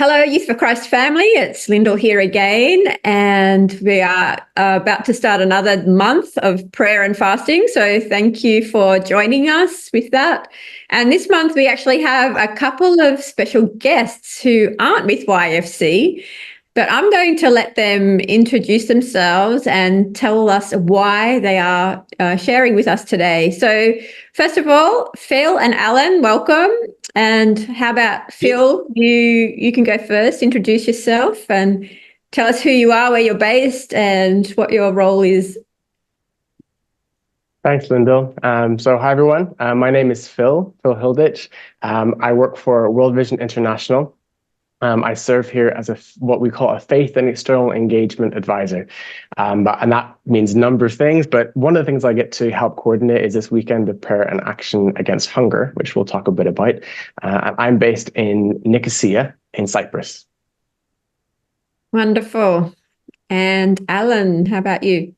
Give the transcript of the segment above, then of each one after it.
Hello, Youth for Christ family. It's Lyndall here again, and we are about to start another month of prayer and fasting. So thank you for joining us with that. And this month we actually have a couple of special guests who aren't with YFC, but I'm going to let them introduce themselves and tell us why they are sharing with us today. So first of all, Phil and Alan, welcome. And how about Phil? You can go first. Introduce yourself and tell us who you are, where you're based, and what your role is. Thanks, Lyndall. So hi, everyone. My name is Phil Hilditch. I work for World Vision International. I serve here as what we call a faith and external engagement advisor. And that means a number of things, but one of the things I get to help coordinate is this weekend of prayer and action against hunger, which we'll talk a bit about. And I'm based in Nicosia in Cyprus. Wonderful. And Alan, how about you?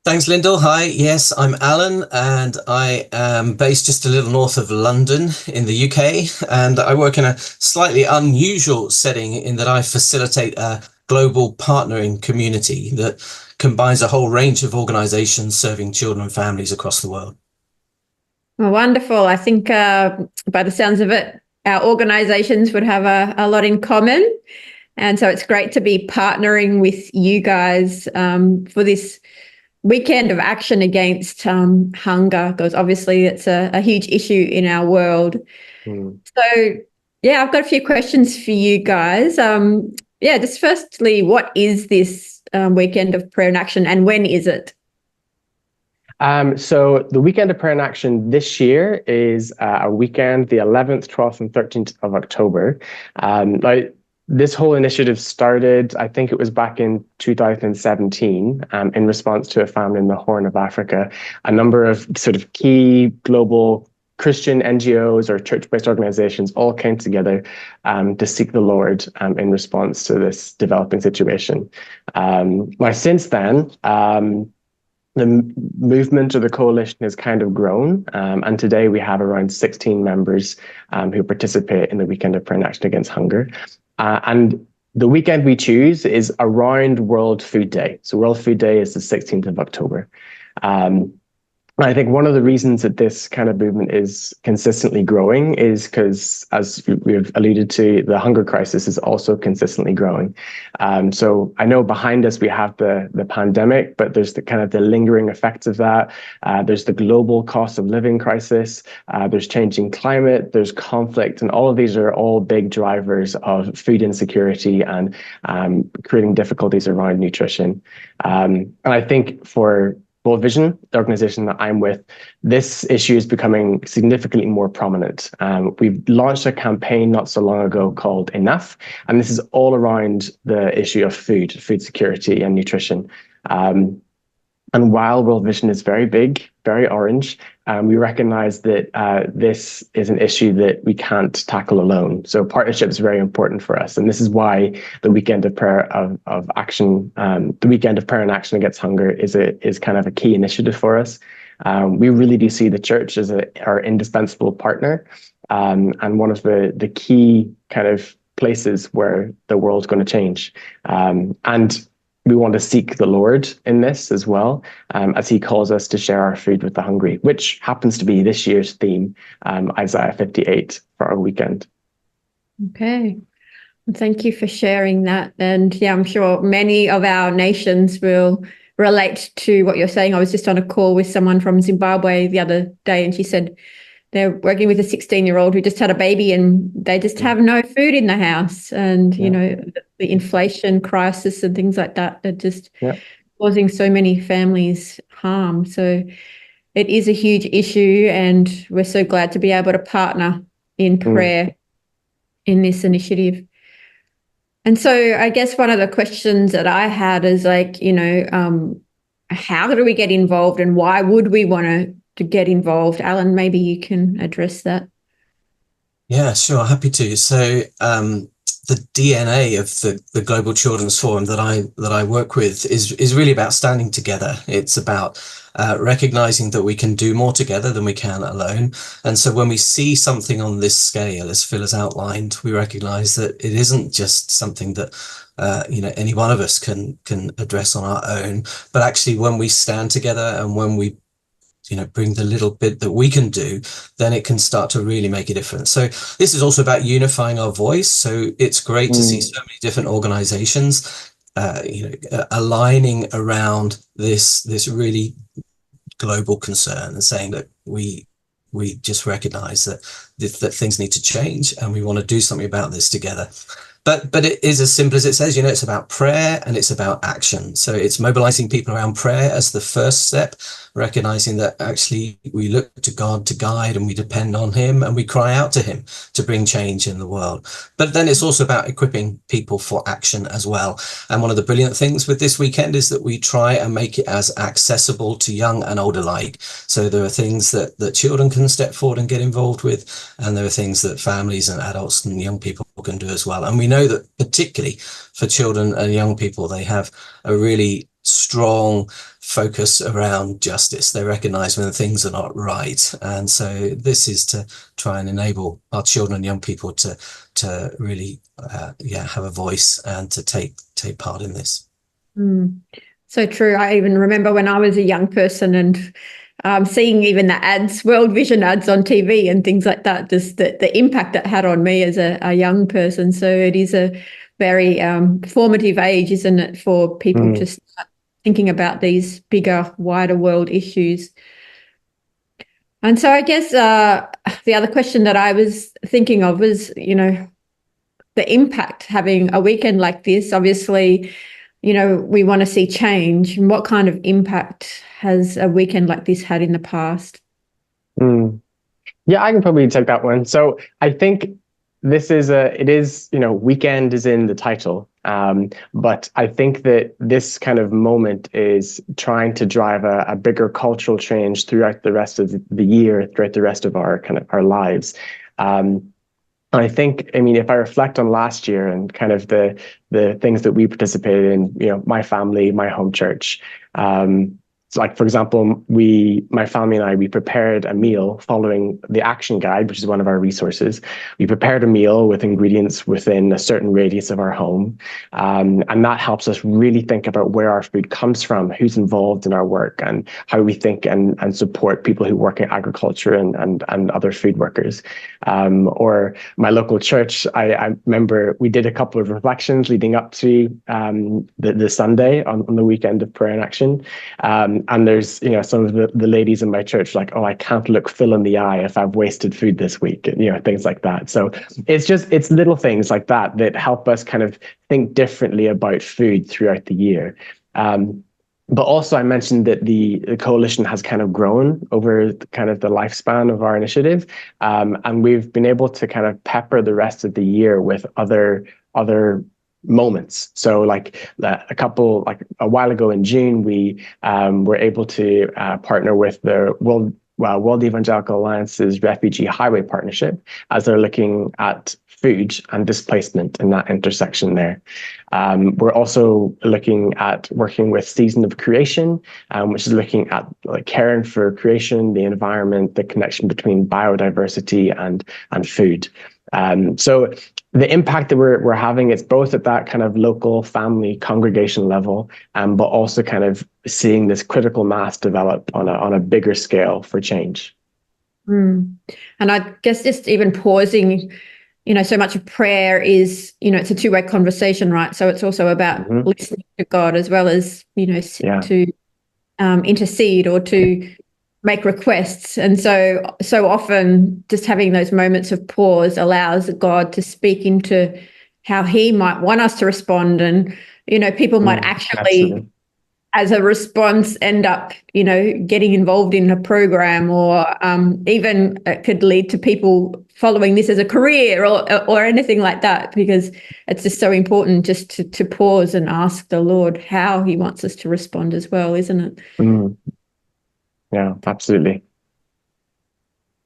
Thanks, Lyndall. Hi, yes, I'm Alan, and I am based just a little north of London in the UK, and I work in a slightly unusual setting in that I facilitate a global partnering community that combines a whole range of organizations serving children and families across the world. Well, wonderful. I think by the sounds of it, our organizations would have a lot in common. And so it's great to be partnering with you guys for this weekend of action against hunger, because obviously it's a huge issue in our world. So, yeah, I've got a few questions for you guys. Just firstly, what is this weekend of prayer and action, and when is it? So the weekend of prayer and action this year is a weekend, the 11th, 12th, and 13th of October. This whole initiative started, I think it was back in 2017, in response to a famine in the Horn of Africa. A number of sort of key global Christian NGOs or church-based organizations all came together to seek the Lord in response to this developing situation. Since then, the movement or the coalition has kind of grown, and today we have around 16 members who participate in the weekend of prayer and action against hunger. And the weekend we choose is around World Food Day. So World Food Day is the 16th of October. I think one of the reasons that this kind of movement is consistently growing is because, as we've alluded to, the hunger crisis is also consistently growing. So I know behind us we have the pandemic, but there's the lingering effects of that. There's the global cost of living crisis. There's changing climate. There's conflict, and all of these are all big drivers of food insecurity and creating difficulties around nutrition. And I think for World Vision, the organization that I'm with, this issue is becoming significantly more prominent. We've launched a campaign not so long ago called Enough, and this is all around the issue of food security and nutrition. And while World Vision is very big, very orange, we recognize that this is an issue that we can't tackle alone. So partnership is very important for us. And this is why the weekend of prayer of action, the weekend of prayer and action against hunger is kind of a key initiative for us. We really do see the church as our indispensable partner, and one of the key kind of places where the world's going to change. And we want to seek the Lord in this as well, as he calls us to share our food with the hungry, which happens to be this year's theme, Isaiah 58, for our weekend. Okay. Thank you for sharing that. And yeah, I'm sure many of our nations will relate to what you're saying. I was just on a call with someone from Zimbabwe the other day, and she said they're working with a 16-year-old who just had a baby, and they just have no food in the house. And, you know, the inflation crisis and things like that are just causing so many families harm. So it is a huge issue, and we're so glad to be able to partner in prayer in this initiative. And so I guess one of the questions that I had is how do we get involved, and why would we want to get involved? Alan, maybe you can address that. Yeah, sure. Happy to. So the DNA of the Global Children's Forum that I work with is really about standing together. It's about recognizing that we can do more together than we can alone. And so when we see something on this scale, as Phil has outlined, we recognize that it isn't just something that any one of us can address on our own, but actually when we stand together and when we bring the little bit that we can do, then it can start to really make a difference. So this is also about unifying our voice. So it's great to see so many different organizations, aligning around this really global concern and saying that we just recognize that things need to change and we want to do something about this together. But it is as simple as it says, it's about prayer and it's about action. So it's mobilizing people around prayer as the first step, recognizing that actually we look to God to guide and we depend on him and we cry out to him to bring change in the world. But then it's also about equipping people for action as well. And one of the brilliant things with this weekend is that we try and make it as accessible to young and old alike. So there are things that children can step forward and get involved with, and there are things that families and adults and young people can do as well. And we know that particularly for children and young people, they have a really strong focus around justice. They recognize when things are not right. And so this is to try and enable our children and young people to really have a voice and to take part in this. So true. I even remember when I was a young person and seeing even the ads, World Vision ads on TV and things like that, just the impact it had on me as a young person. So it is a very formative age, isn't it, for people to start thinking about these bigger, wider world issues. And so I guess the other question that I was thinking of was, the impact having a weekend like this. Obviously, we want to see change. And what kind of impact has a weekend like this had in the past? Yeah, I can probably take that one. So I think weekend is in the title. But I think that this kind of moment is trying to drive a bigger cultural change throughout the rest of the year, throughout the rest of our lives. I think, if I reflect on last year and kind of the things that we participated in, my family, my home church, so like, for example, my family and we prepared a meal following the Action Guide, which is one of our resources. We prepared a meal with ingredients within a certain radius of our home. And that helps us really think about where our food comes from, who's involved in our work, and how we think and support people who work in agriculture and other food workers. Or my local church, I remember we did a couple of reflections leading up to the Sunday on the weekend of prayer and action. And there's, some of the ladies in my church like, oh, I can't look Phil in the eye if I've wasted food this week, things like that. So it's little things like that help us kind of think differently about food throughout the year. But also I mentioned that the coalition has kind of grown over kind of the lifespan of our initiative. And we've been able to kind of pepper the rest of the year with other moments. So like a while ago in June, we were able to partner with the World Evangelical Alliance's Refugee Highway Partnership as they're looking at food and displacement in that intersection there. We're also looking at working with Season of Creation, which is looking at caring for creation, the environment, the connection between biodiversity and food. So the impact that we're having, it's both at that kind of local family congregation level, but also kind of seeing this critical mass develop on a bigger scale for change. And I guess just even pausing, so much of prayer is, it's a two-way conversation, right? So it's also about listening to God as well as, to intercede or to make requests. And so often just having those moments of pause allows God to speak into how he might want us to respond. And, people might actually, as a response, end up, getting involved in a program, or even it could lead to people following this as a career or anything like that, because it's just so important just to pause and ask the Lord how he wants us to respond as well, isn't it? Yeah, absolutely.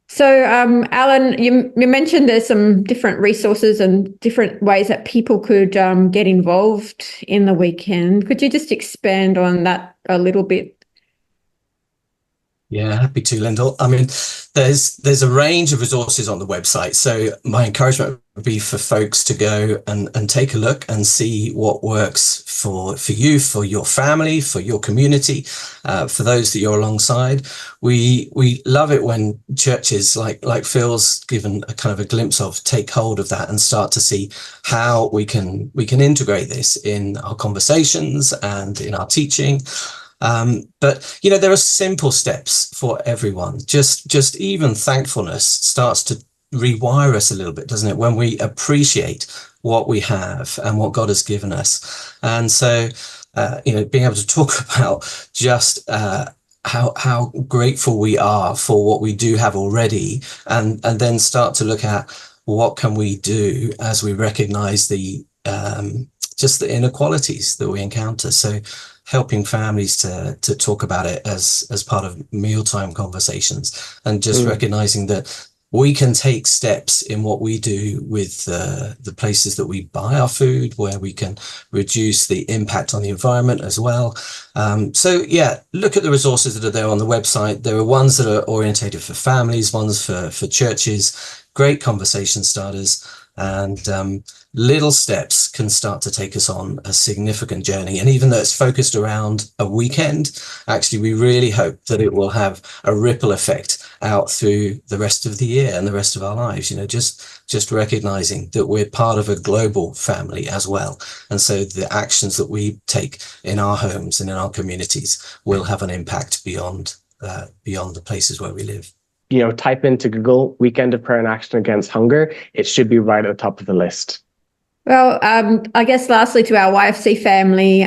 So, Alan, you mentioned there's some different resources and different ways that people could get involved in the weekend. Could you just expand on that a little bit? Yeah, happy to, Lyndall. I mean, there's a range of resources on the website. So my encouragement would be for folks to go and take a look and see what works for you, for your family, for your community, for those that you're alongside. We love it when churches like Phil's given a kind of a glimpse of take hold of that and start to see how we can integrate this in our conversations and in our teaching. But there are simple steps for everyone. Just even thankfulness starts to rewire us a little bit, doesn't it? When we appreciate what we have and what God has given us. And so, being able to talk about just how grateful we are for what we do have already, and then start to look at what can we do as we recognize the just the inequalities that we encounter. So helping families to talk about it as part of mealtime conversations, and just recognizing that we can take steps in what we do with the places that we buy our food, where we can reduce the impact on the environment as well. So yeah, look at the resources that are there on the website. There are ones that are orientated for families, ones for churches, great conversation starters, and little steps can start to take us on a significant journey. And even though it's focused around a weekend, actually, we really hope that it will have a ripple effect out through the rest of the year and the rest of our lives. Just recognizing that we're part of a global family as well. And so the actions that we take in our homes and in our communities will have an impact beyond the places where we live. Type into Google Weekend of Prayer and Action Against Hunger. It should be right at the top of the list. Well, I guess lastly, to our YFC family,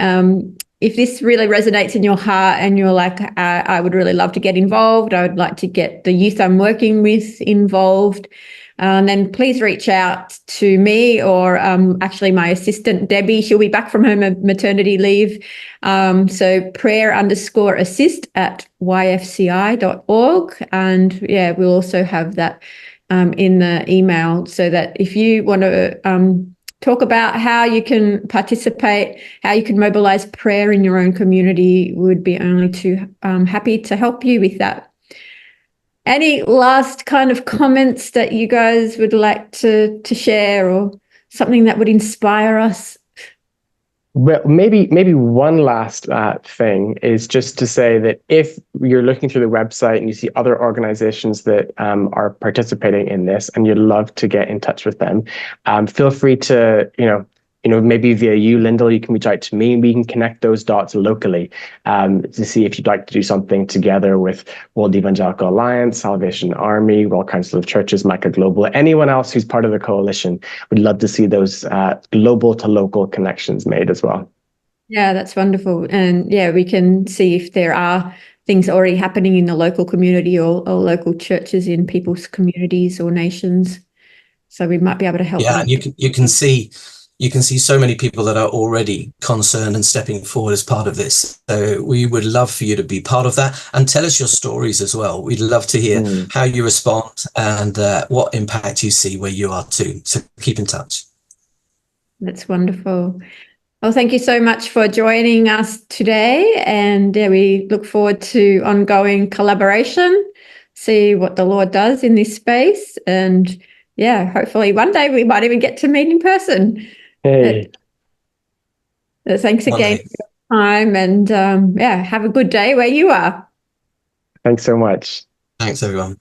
if this really resonates in your heart and you're like, I would really love to get involved, I would like to get the youth I'm working with involved, then please reach out to me or actually my assistant, Debbie. She'll be back from her maternity leave. So prayer_assist@yfci.org. And yeah, we'll also have that in the email, so that if you want to talk about how you can participate, how you can mobilize prayer in your own community, would be only too happy to help you with that. Any last kind of comments that you guys would like to share, or something that would inspire us? Well, maybe one last thing is just to say that if you're looking through the website and you see other organizations that are participating in this, and you'd love to get in touch with them, feel free to, maybe via you, Lyndall, you can reach out to me, and we can connect those dots locally to see if you'd like to do something together with World Evangelical Alliance, Salvation Army, World Council of Churches, Micah Global, anyone else who's part of the coalition. We'd love to see those global to local connections made as well. Yeah, that's wonderful. And yeah, we can see if there are things already happening in the local community or local churches in people's communities or nations. So we might be able to help. Yeah, you can see so many people that are already concerned and stepping forward as part of this. So we would love for you to be part of that, and tell us your stories as well. We'd love to hear how you respond and what impact you see where you are too. So keep in touch. That's wonderful. Well, thank you so much for joining us today. And we look forward to ongoing collaboration, see what the Lord does in this space. And yeah, hopefully one day we might even get to meet in person. Hey. Thanks again for your time, and have a good day where you are. Thanks so much. Thanks, everyone.